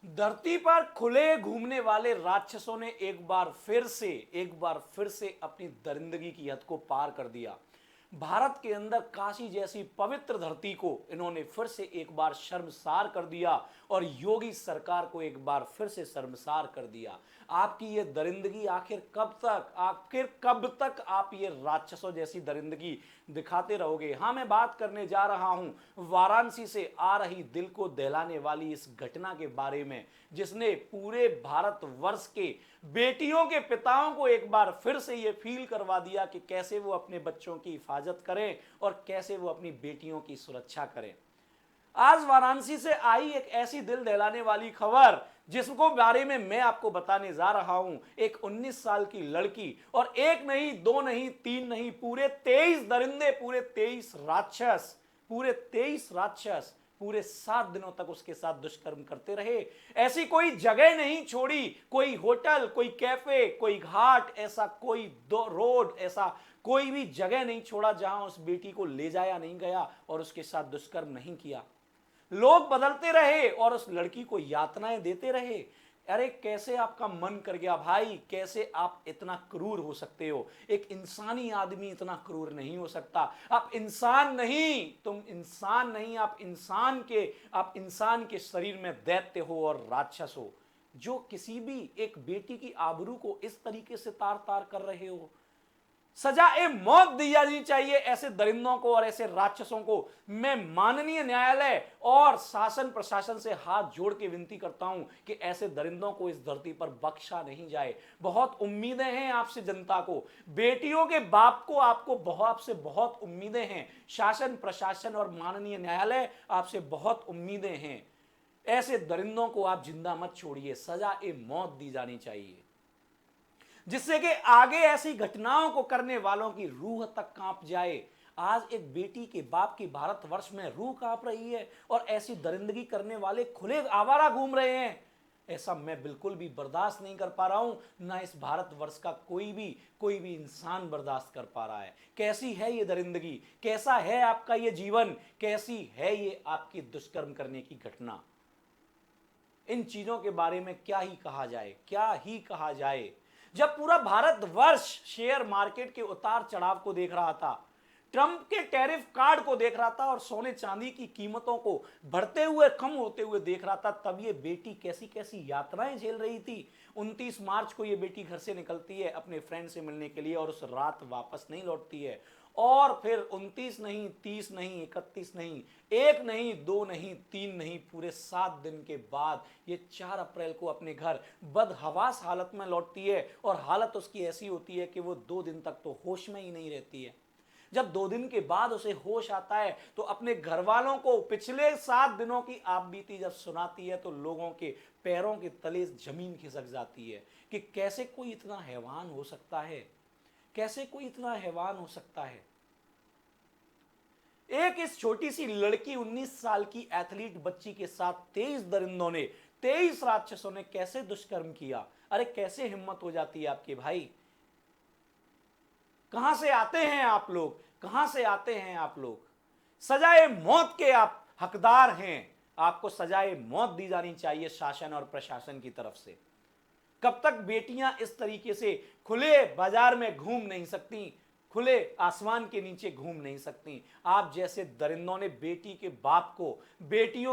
धरती पर खुले घूमने वाले राक्षसों ने एक बार फिर से अपनी दरिंदगी की हद को पार कर दिया। भारत के अंदर काशी जैसी पवित्र धरती को इन्होंने फिर से एक बार शर्मसार कर दिया और योगी सरकार को एक बार फिर से शर्मसार कर दिया। आपकी ये दरिंदगी आखिर कब तक आप ये राक्षसों जैसी दरिंदगी दिखाते रहोगे। हाँ, मैं बात करने जा रहा हूं वाराणसी से आ रही दिल को दहलाने वाली इस घटना के बारे में, जिसने पूरे भारतवर्ष के बेटियों के पिताओं को एक बार फिर से ये फील करवा दिया कि कैसे वो अपने बच्चों की हिफाजत करें और कैसे वो अपनी बेटियों की सुरक्षा करें। आज वाराणसी से आई एक ऐसी दिल दहलाने वाली खबर जिसको बारे में मैं आपको बताने जा रहा हूं। एक 19 साल की लड़की, और एक नहीं, दो नहीं, तीन नहीं, पूरे 23 दरिंदे, पूरे 23 राक्षस पूरे 7 दिनों तक उसके साथ दुष्कर्म करते रहे। ऐसी कोई जगह नहीं छोड़ी, कोई होटल, कोई कैफे, कोई घाट, ऐसा कोई दो रोड, ऐसा कोई भी जगह नहीं छोड़ा जहां उस बेटी को ले जाया नहीं गया और उसके साथ दुष्कर्म नहीं किया। लोग बदलते रहे और उस लड़की को यातनाएं देते रहे। अरे कैसे आपका मन कर गया भाई, कैसे आप इतना क्रूर हो सकते हो। एक इंसानी आदमी इतना क्रूर नहीं हो सकता। आप इंसान नहीं, तुम इंसान नहीं, आप इंसान के शरीर में दैत्य हो और राक्षस हो, जो किसी भी एक बेटी की आबरू को इस तरीके से तार तार कर रहे हो। सजा ए मौत दी जानी चाहिए ऐसे दरिंदों को और ऐसे राक्षसों को। मैं माननीय न्यायालय और शासन प्रशासन से हाथ जोड़ के विनती करता हूं कि ऐसे दरिंदों को इस धरती पर बख्शा नहीं जाए। बहुत उम्मीदें हैं आपसे जनता को, बेटियों के बाप को आपसे बहुत उम्मीदें हैं। शासन प्रशासन और माननीय न्यायालय आपसे बहुत उम्मीदें हैं। ऐसे दरिंदों को आप जिंदा मत छोड़िए, सजा ए मौत दी जानी चाहिए, जिससे कि आगे ऐसी घटनाओं को करने वालों की रूह तक कांप जाए। आज एक बेटी के बाप की भारतवर्ष में रूह कांप रही है और ऐसी दरिंदगी करने वाले खुले आवारा घूम रहे हैं। ऐसा मैं बिल्कुल भी बर्दाश्त नहीं कर पा रहा हूं, ना इस भारतवर्ष का कोई भी इंसान बर्दाश्त कर पा रहा है। कैसी है ये दरिंदगी, कैसा है आपका ये जीवन, कैसी है ये आपकी दुष्कर्म करने की घटना। इन चीजों के बारे में क्या ही कहा जाए। जब पूरा भारतवर्ष शेयर मार्केट के उतार चढ़ाव को देख रहा था, ट्रंप के टैरिफ कार्ड को देख रहा था और सोने चांदी की कीमतों को बढ़ते हुए कम होते हुए देख रहा था, तब ये बेटी कैसी कैसी यातनाएं झेल रही थी। 29 मार्च को ये बेटी घर से निकलती है अपने फ्रेंड से मिलने के लिए और उस रात वापस नहीं लौटती है। और फिर 29 नहीं, 30 नहीं, 31 नहीं, एक नहीं, दो नहीं, तीन नहीं, पूरे 7 दिन के बाद ये 4 अप्रैल को अपने घर बदहवास हालत में लौटती है। और हालत उसकी ऐसी होती है कि वो 2 दिन तक तो होश में ही नहीं रहती है। जब 2 दिन के बाद उसे होश आता है तो अपने घर वालों को पिछले 7 दिनों की आप बीती जब सुनाती है तो लोगों के पैरों के तले जमीन खिसक जाती है कि कैसे कोई इतना हैवान हो सकता है, कैसे कोई इतना हैवान हो सकता है। एक इस छोटी सी लड़की 19 साल की एथलीट बच्ची के साथ 23 राक्षसों ने कैसे दुष्कर्म किया। अरे कैसे हिम्मत हो जाती है आपके भाई, कहां से आते हैं आप लोग, कहां से आते हैं आप लोग। सजाए मौत के आप हकदार हैं, आपको सजाए मौत दी जानी चाहिए शासन और प्रशासन की तरफ से। कब तक बेटियां इस तरीके से खुले बाजार में घूम नहीं सकती, खुले आसमान के नीचे घूम नहीं सकती। आप जैसे दरिंदों ने बेटियों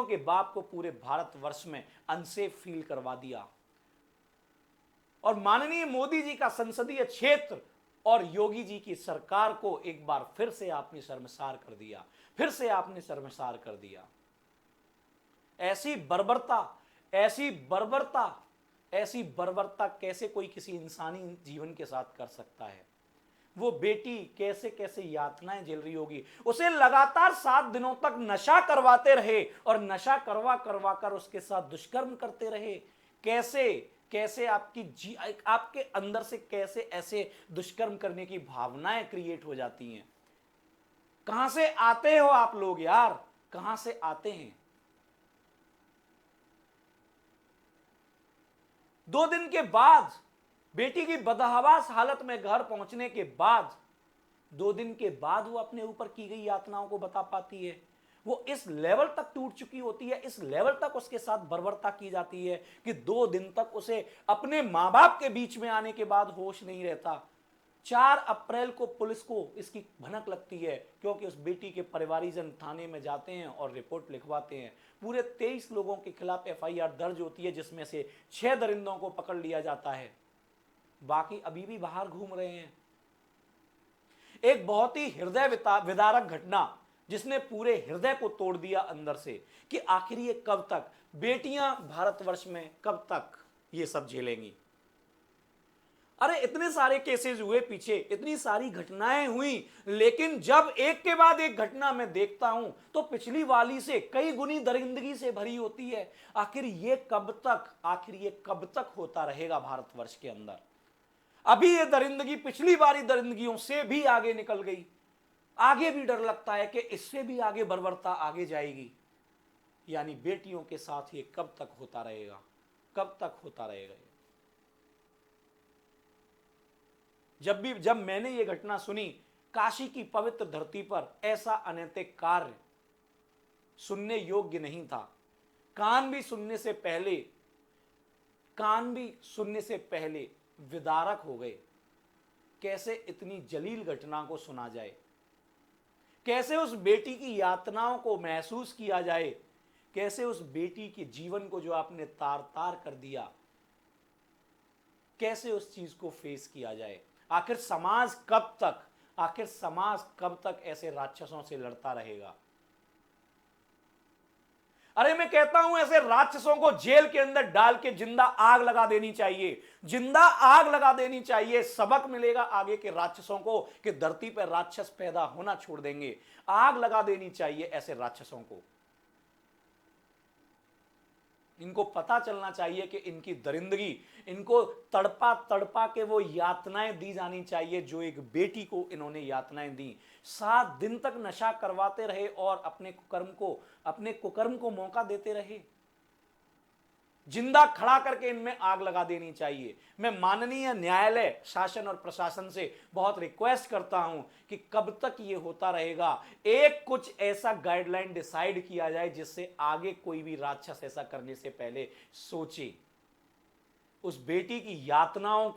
के बाप को पूरे भारतवर्ष में अनसेफ फील करवा दिया। और माननीय मोदी जी का संसदीय क्षेत्र और योगी जी की सरकार को एक बार फिर से आपने शर्मसार कर दिया। ऐसी बर्बरता कैसे कोई किसी इंसानी जीवन के साथ कर सकता है। वो बेटी कैसे कैसे यातनाएं झेल रही होगी। उसे लगातार 7 दिनों तक नशा करवाते रहे और नशा करवा करवा कर उसके साथ दुष्कर्म करते रहे। कैसे आपके अंदर से कैसे ऐसे दुष्कर्म करने की भावनाएं क्रिएट हो जाती हैं। कहां से आते हो आप लोग यार, कहां से आते हैं। 2 दिन के बाद बेटी की बदहवास हालत में घर पहुंचने के बाद 2 दिन के बाद वो अपने ऊपर की गई यातनाओं को बता पाती है। वो इस लेवल तक टूट चुकी होती है, इस लेवल तक उसके साथ बर्बरता की जाती है कि 2 दिन तक उसे अपने मां बाप के बीच में आने के बाद होश नहीं रहता। 4 अप्रैल को पुलिस को इसकी भनक लगती है, क्योंकि उस बेटी के परिवारीजन थाने में जाते हैं और रिपोर्ट लिखवाते हैं। पूरे 23 लोगों के खिलाफ एफआईआर दर्ज होती है, जिसमें से 6 दरिंदों को पकड़ लिया जाता है, बाकी अभी भी बाहर घूम रहे हैं। एक बहुत ही हृदय विदारक घटना जिसने पूरे हृदय को तोड़ दिया अंदर से, कि आखिर ये कब तक बेटियां भारतवर्ष में, कब तक ये सब झेलेंगी। अरे इतने सारे केसेस हुए पीछे, इतनी सारी घटनाएं हुई, लेकिन जब एक के बाद एक घटना मैं देखता हूं तो पिछली वाली से कई गुनी दरिंदगी से भरी होती है। आखिर ये कब तक होता रहेगा भारतवर्ष के अंदर। अभी ये दरिंदगी पिछली बारी दरिंदगियों से भी आगे निकल गई, आगे भी डर लगता है कि इससे भी आगे बर्बरता आगे जाएगी। यानी बेटियों के साथ ये कब तक होता रहेगा, कब तक होता रहेगा। जब मैंने ये घटना सुनी, काशी की पवित्र धरती पर ऐसा अनैतिक कार्य सुनने योग्य नहीं था। कान भी सुनने से पहले विदारक हो गए। कैसे इतनी जलील घटना को सुना जाए, कैसे उस बेटी की यातनाओं को महसूस किया जाए, कैसे उस बेटी के जीवन को जो आपने तार तार कर दिया, कैसे उस चीज को फेस किया जाए। आखिर समाज कब तक ऐसे राक्षसों से लड़ता रहेगा। अरे मैं कहता हूं ऐसे राक्षसों को जेल के अंदर डाल के जिंदा आग लगा देनी चाहिए, जिंदा आग लगा देनी चाहिए। सबक मिलेगा आगे के राक्षसों को कि धरती पर राक्षस पैदा होना छोड़ देंगे। आग लगा देनी चाहिए ऐसे राक्षसों को। इनको पता चलना चाहिए कि इनकी दरिंदगी, इनको तड़पा तड़पा के वो यातनाएं दी जानी चाहिए जो एक बेटी को इन्होंने यातनाएं दी। 7 दिन तक नशा करवाते रहे और अपने कुकर्म को मौका देते रहे। जिंदा खड़ा करके इनमें आग लगा देनी चाहिए। मैं माननीय न्यायालय, शासन और प्रशासन से बहुत रिक्वेस्ट करता हूं कि कब तक ये होता रहेगा। एक कुछ ऐसा गाइडलाइन डिसाइड किया जाए जिससे आगे कोई भी राक्षस ऐसा करने से पहले सोचे। उस बेटी की यातनाओं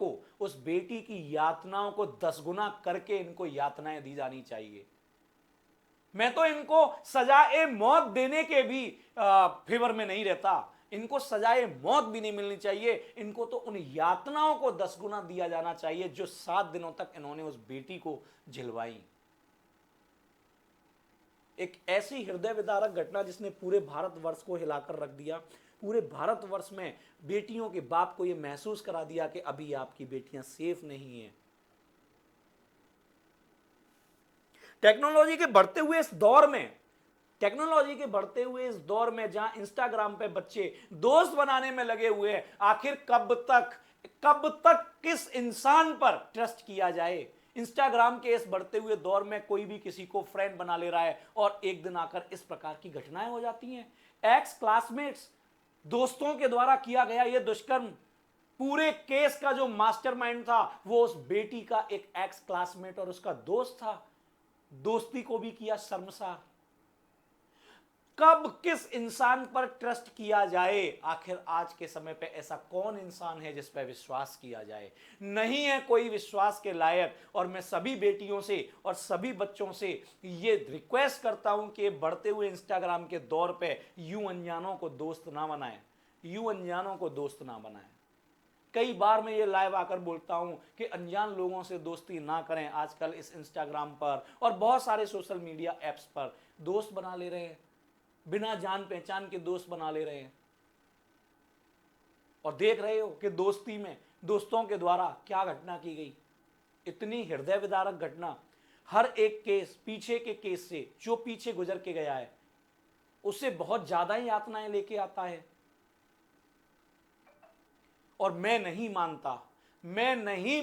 को 10 गुना करके इनको यातनाएं दी जानी चाहिए। मैं तो इनको सजाए मौत देने के भी फेवर में नहीं रहता। इनको सजाए मौत भी नहीं मिलनी चाहिए, इनको तो उन यातनाओं को 10 गुना दिया जाना चाहिए जो 7 दिनों तक इन्होंने उस बेटी को झिलवाई। एक ऐसी हृदय विदारक घटना जिसने पूरे भारतवर्ष को हिलाकर रख दिया। पूरे भारतवर्ष में बेटियों के बाप को यह महसूस करा दिया कि अभी आपकी बेटियां सेफ नहीं हैं। टेक्नोलॉजी के बढ़ते हुए इस दौर में जहां इंस्टाग्राम पे बच्चे दोस्त बनाने में लगे हुए हैं, आखिर कब तक किस इंसान पर ट्रस्ट किया जाए। इंस्टाग्राम के इस बढ़ते हुए दौर में कोई भी किसी को फ्रेंड बना ले रहा है और एक दिन आकर इस प्रकार की घटनाएं हो जाती हैं। एक्स क्लासमेट्स, दोस्तों के द्वारा किया गया यह दुष्कर्म, पूरे केस का जो मास्टरमाइंड था वो उस बेटी का एक एक्स क्लासमेट और उसका दोस्त था। दोस्ती को भी किया शर्मसार। कब किस इंसान पर ट्रस्ट किया जाए। आखिर आज के समय पे ऐसा कौन इंसान है जिस पर विश्वास किया जाए। नहीं है कोई विश्वास के लायक। और मैं सभी बेटियों से और सभी बच्चों से ये रिक्वेस्ट करता हूं कि बढ़ते हुए इंस्टाग्राम के दौर पे यूं अनजानों को दोस्त ना बनाएं। कई बार मैं ये लाइव आकर बोलता हूं कि अनजान लोगों से दोस्ती ना करें। आजकल इस इंस्टाग्राम पर और बहुत सारे सोशल मीडिया एप्स पर दोस्त बना ले रहे हैं, बिना जान पहचान के दोस्त बना ले रहे हैं। और देख रहे हो कि दोस्ती में दोस्तों के द्वारा क्या घटना की गई। इतनी हृदय विदारक घटना। हर एक केस पीछे के केस से जो पीछे गुजर के गया है उससे बहुत ज्यादा ही यातनाएं लेके आता है। और मैं नहीं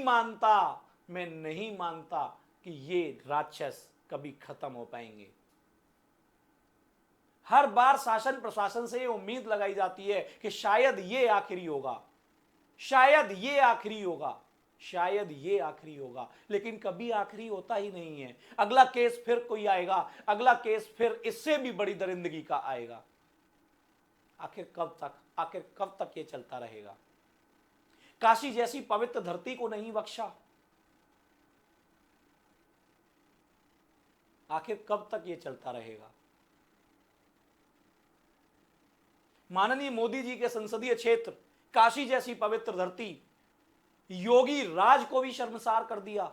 मानता कि ये राक्षस कभी खत्म हो पाएंगे। हर बार शासन प्रशासन से ये उम्मीद लगाई जाती है कि शायद ये आखिरी होगा, शायद ये आखिरी होगा, लेकिन कभी आखिरी होता ही नहीं है। अगला केस फिर कोई आएगा, अगला केस फिर इससे भी बड़ी दरिंदगी का आएगा। आखिर कब तक, आखिर कब तक ये चलता रहेगा? काशी जैसी पवित्र धरती को नहीं बख्शा, आखिर कब तक ये चलता रहेगा? माननीय मोदी जी के संसदीय क्षेत्र, काशी जैसी पवित्र धरती, योगी राज को भी शर्मसार कर दिया।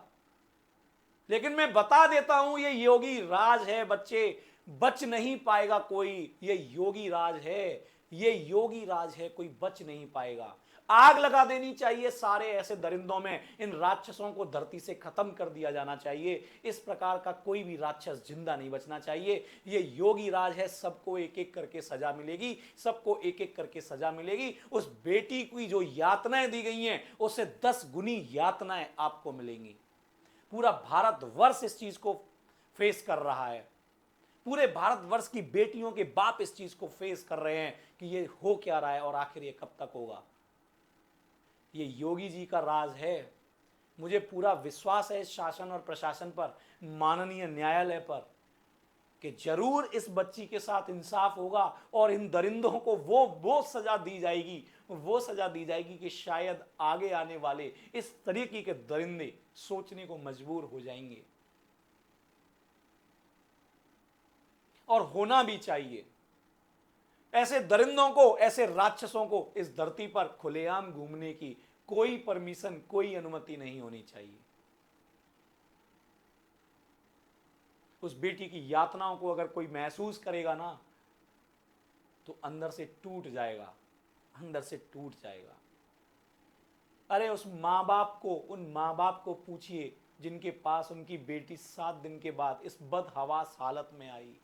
लेकिन मैं बता देता हूं, ये योगी राज है बच्चे, बच नहीं पाएगा कोई। ये योगी राज है, ये योगी राज है, कोई बच नहीं पाएगा। आग लगा देनी चाहिए सारे ऐसे दरिंदों में, इन राक्षसों को धरती से खत्म कर दिया जाना चाहिए। इस प्रकार का कोई भी राक्षस जिंदा नहीं बचना चाहिए। ये योगी राज है, सबको एक एक करके सजा मिलेगी, सबको एक एक करके सजा मिलेगी। उस बेटी की जो यातनाएं दी गई हैं, उससे 10 गुनी यातनाएं आपको मिलेंगी। पूरा भारतवर्ष इस चीज को फेस कर रहा है, पूरे भारतवर्ष की बेटियों के बाप इस चीज को फेस कर रहे हैं कि ये हो क्या रहा है और आखिर ये कब तक होगा। ये योगी जी का राज है। मुझे पूरा विश्वास है इस शासन और प्रशासन पर, माननीय न्यायालय पर, कि जरूर इस बच्ची के साथ इंसाफ होगा और इन दरिंदों को वो सजा दी जाएगी, वो सजा दी जाएगी कि शायद आगे आने वाले इस तरीके के दरिंदे सोचने को मजबूर हो जाएंगे। और होना भी चाहिए। ऐसे दरिंदों को, ऐसे राक्षसों को इस धरती पर खुलेआम घूमने की कोई परमिशन, कोई अनुमति नहीं होनी चाहिए। उस बेटी की यातनाओं को अगर कोई महसूस करेगा ना, तो अंदर से टूट जाएगा, अंदर से टूट जाएगा। अरे उस माँ बाप को, उन माँ बाप को पूछिए जिनके पास उनकी बेटी 7 दिन के बाद इस बदहवास हालत में आई।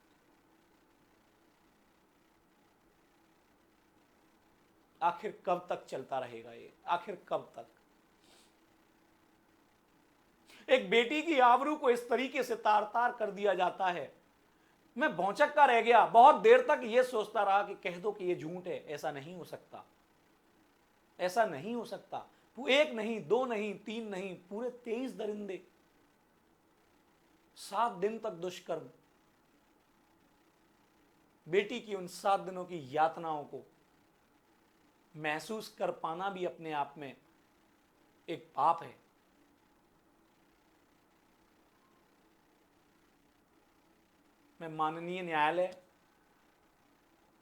आखिर कब तक चलता रहेगा ये? आखिर कब तक? एक बेटी की आबरू को इस तरीके से तार तार कर दिया जाता है। मैं भौचक्का रह गया, बहुत देर तक ये सोचता रहा कि कह दो कि ये झूठ है। ऐसा नहीं हो सकता, ऐसा नहीं हो सकता। एक नहीं, 2 नहीं, 3 नहीं, पूरे 23 दरिंदे, 7 दिन तक दुष्कर्म। बेटी की उन 7 दिनों की यातनाओं को महसूस कर पाना भी अपने आप में एक पाप है। मैं माननीय न्यायालय,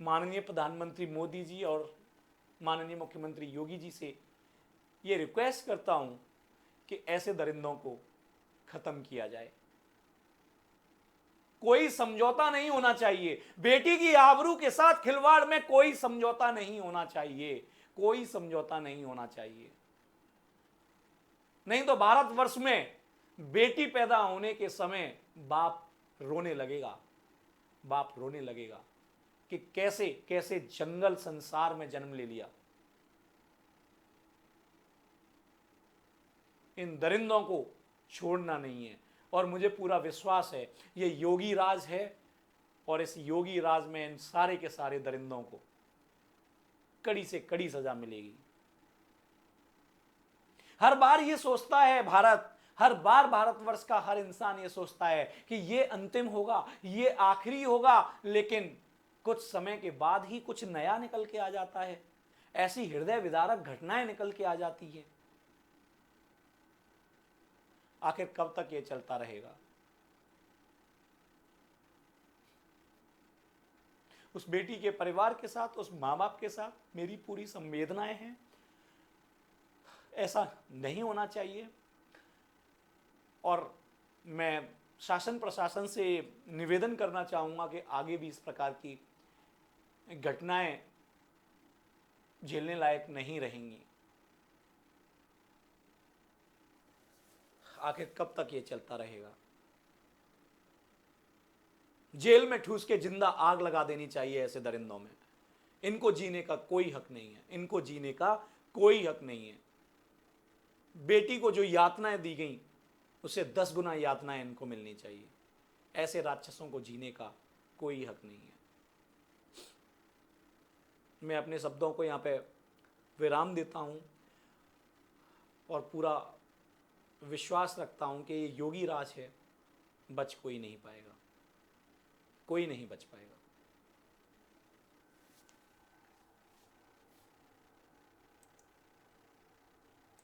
माननीय प्रधानमंत्री मोदी जी और माननीय मुख्यमंत्री योगी जी से ये रिक्वेस्ट करता हूं कि ऐसे दरिंदों को खत्म किया जाए। कोई समझौता नहीं होना चाहिए। बेटी की आबरू के साथ खिलवाड़ में कोई समझौता नहीं होना चाहिए, कोई समझौता नहीं होना चाहिए। नहीं तो भारतवर्ष में बेटी पैदा होने के समय बाप रोने लगेगा, बाप रोने लगेगा कि कैसे कैसे जंगल संसार में जन्म ले लिया। इन दरिंदों को छोड़ना नहीं है। और मुझे पूरा विश्वास है ये योगी राज है, और इस योगी राज में इन सारे के सारे दरिंदों को कड़ी से कड़ी सजा मिलेगी। हर बार ये सोचता है भारत, हर बार भारतवर्ष का हर इंसान ये सोचता है कि ये अंतिम होगा, ये आखिरी होगा, लेकिन कुछ समय के बाद ही कुछ नया निकल के आ जाता है। ऐसी हृदय विदारक घटनाएं निकल के आ जाती है। आखिर कब तक ये चलता रहेगा? उस बेटी के परिवार के साथ, उस माँ बाप के साथ मेरी पूरी संवेदनाएं हैं। ऐसा नहीं होना चाहिए। और मैं शासन प्रशासन से निवेदन करना चाहूँगा कि आगे भी इस प्रकार की घटनाएं झेलने लायक नहीं रहेंगी। आखिर कब तक ये चलता रहेगा? जेल में ठूस के जिंदा आग लगा देनी चाहिए ऐसे दरिंदों में। इनको जीने का कोई हक नहीं है, इनको जीने का कोई हक नहीं है। बेटी को जो यातनाएं दी गई उससे 10 गुना यातनाएं इनको मिलनी चाहिए। ऐसे राक्षसों को जीने का कोई हक नहीं है। मैं अपने शब्दों को यहाँ पे विराम देता हूँ और पूरा विश्वास रखता हूं कि ये योगी राज है, बच कोई नहीं पाएगा, कोई नहीं बच पाएगा।